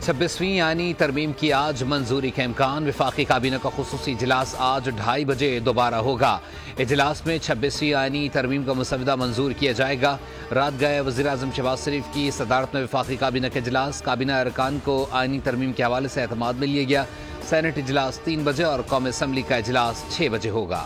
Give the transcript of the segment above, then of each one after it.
26वीं आईनी तरमीम की आज मंजूरी का इम्कान। वफाकी काबीना का खुसूसी इजलास आज 2:30 बजे दोबारा होगा। इजलास में 26वीं आईनी तरमीम का मसवदा मंजूर किया जाएगा। रात गए वज़ीर आज़म शहबाज शरीफ की सदारत में वफाकी काबीना का इजलास। काबीना अरकान को आईनी तरमीम के हवाले से एतमाद में लिया गया। सेनेट इजलास 3 बजे और कौमी असम्बली का इजलास 6 बजे होगा।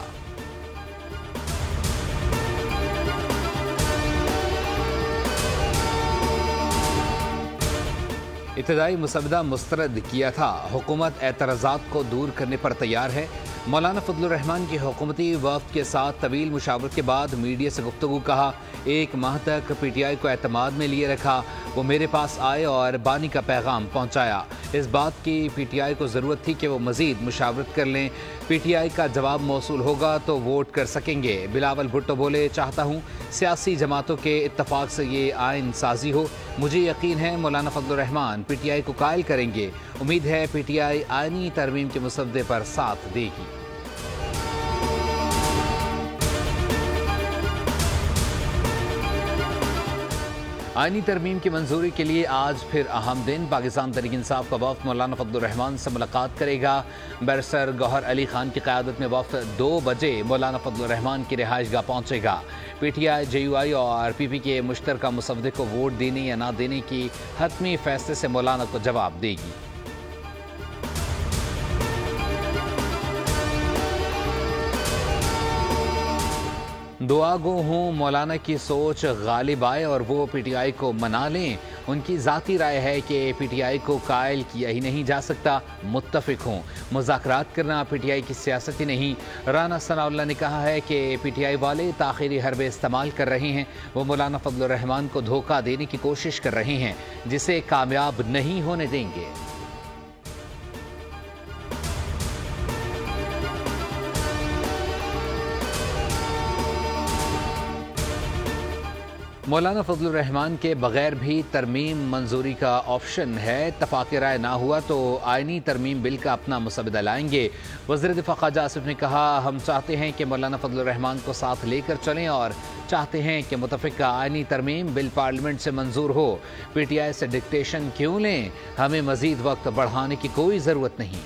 इब्तदाई मुसवदा मुस्तरद किया था। हुकूमत एतराज़ात को दूर करने पर तैयार है। मौलाना फजलुर रहमान की हुकूमती वफ़द के साथ तवील मुशावरत के बाद मीडिया से गुफ्तगू कहा। 1 माह तक PTI को एतमाद में लिए रखा। वो मेरे पास आए और बानी का पैगाम पहुँचाया। इस बात की PTI को ज़रूरत थी कि वो मज़ीद मुशावरत कर लें। PTI का जवाब मौसूल होगा तो वोट कर सकेंगे। बिलावल भुट्टो बोले, चाहता हूँ सियासी जमातों के इत्तफाक से ये आइन साजी हो। मुझे यकीन है मौलाना फजलुर रहमान PTI को कायल करेंगे। उम्मीद है PTI आईनी तरमीम के मसवदे पर साथ देगी। आईनी तरमीम की मंजूरी के लिए आज फिर अहम दिन। पाकिस्तान तहरीक इंसाफ का वफ़द मौलाना फजलुर रहमान से मुलाकात करेगा। बैरिस्टर गौहर अली खान की क़यादत में वफ़द 2 बजे मौलाना फजलुर रहमान की रिहाइशगाह पहुँचेगा। PTI, JUI और PP के मुश्तरका मसवदे को वोट देने या ना देने की हतमी फैसले से मौलाना को जवाब देगी। दुआ गो हूँ मौलाना की सोच गालिब आए और वो PTI को मना लें। उनकी ज़ाती राय है कि PTI को कायल किया ही नहीं जा सकता। मुत्तफ़िक हूँ, मुज़ाकरात करना PTI की सियासत ही नहीं। राना सनाउल्लाह ने कहा है कि PTI वाले ताख़ीरी हरबे इस्तेमाल कर रहे हैं। वो मौलाना फजलुर रहमान को धोखा देने की कोशिश कर रहे हैं, जिसे कामयाब नहीं होने देंगे। मौलाना फजलुर रहमान के बगैर भी तरमीम मंजूरी का ऑप्शन है। इत्तफाक़ राय ना हुआ तो आईनी तरमीम बिल का अपना मसवदा लाएंगे। वज़ीर दिफ़ा ख्वाजा आसिफ ने कहा, हम चाहते हैं कि मौलाना फजलुर रहमान को साथ लेकर चलें और चाहते हैं कि मुतफ़िक़ा आईनी तरमीम बिल पार्लियामेंट से मंजूर हो। PTI से डिक्टेशन क्यों लें? हमें मज़ीद वक्त बढ़ाने की कोई ज़रूरत नहीं।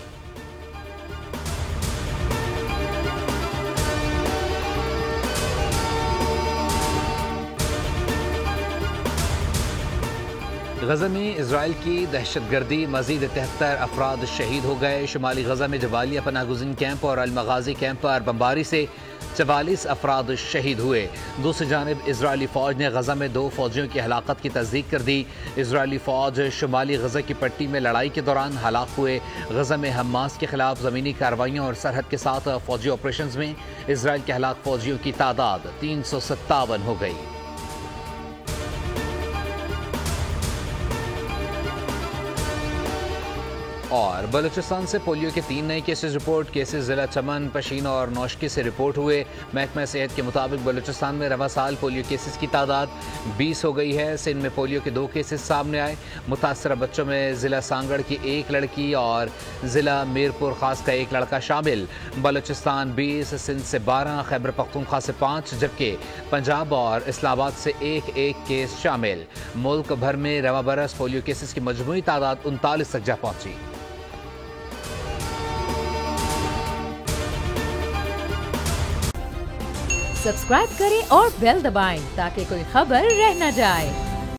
गज़ा में इजराइल की दहशतगर्दी, मज़ीद 73 अफराद शहीद हो गए। शुमाली गज़ा में जबालिया पनागुज़ीन कैंप और अल-मग़ाज़ी कैंप पर बमबारी से 44 अफराद शहीद हुए। दूसरी जानिब इजरायली फ़ौज ने गज़ा में 2 फ़ौजियों की हलाकत की तस्दीक कर दी। इजरायली फ़ौज शुमाली गज़ा की पट्टी में लड़ाई के दौरान हलाक हुए। गज़ा में हमास के खिलाफ ज़मीनी कार्रवाइयों और सरहद के साथ फ़ौजी ऑपरेशंस में इजराइल के हलाक फ़ौजियों की तादाद 357 हो गई। और बलूचिस्तान से पोलियो के 3 नए केसेस रिपोर्ट। केसेस जिला चमन, पशीन और नौशकी से रिपोर्ट हुए। महकमा सेहत के मुताबिक बलूचिस्तान में रवा साल पोलियो केसेस की तादाद 20 हो गई है। सिंध में पोलियो के 2 केसेस सामने आए। मुतासरा बच्चों में जिला सांगड़ की 1 लड़की और जिला मीरपुर खास का 1 लड़का शामिल। बलूचिस्तान 20, सिंध से 12, खैबर पख्तूनख्वा से 5, जबकि पंजाब और इस्लामाबाद से 1-1 केस शामिल। मुल्क भर में रवा बरस पोलियो केसेस की मजमूई तादाद 39 तक जा पहुंची। सब्सक्राइब करें और बेल दबाएं ताकि कोई खबर रह न जाए।